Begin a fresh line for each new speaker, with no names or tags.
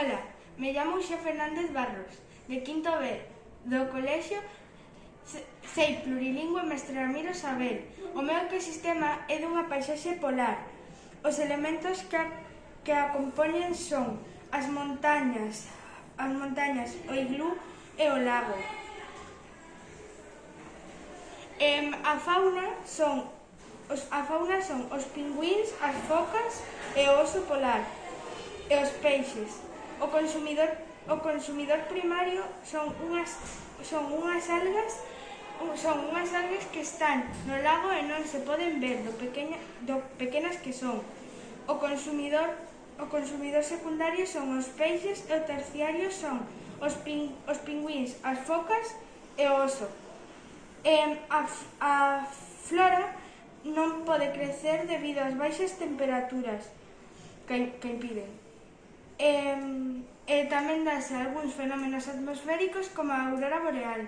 Ola, me llamo Xa Fernández Barros, de quinto B, do colexio CEI Plurilingüe Mestre Ramiro Sabel. O meu ecosistema é dunha paisaxe polar. Os elementos que a compoñen son as montañas, o iglú e o lago. A fauna son os pingüíns, as focas e o oso polar e os peixes. O consumidor primario son unhas algas que están no lago e non se poden ver do pequenas que son. O consumidor secundario son os peixes e o terciario son os pingüíns, as focas e o oso. A flora non pode crecer debido ás baixas temperaturas que impiden. E tamén dase algúns fenómenos atmosféricos como a aurora boreal.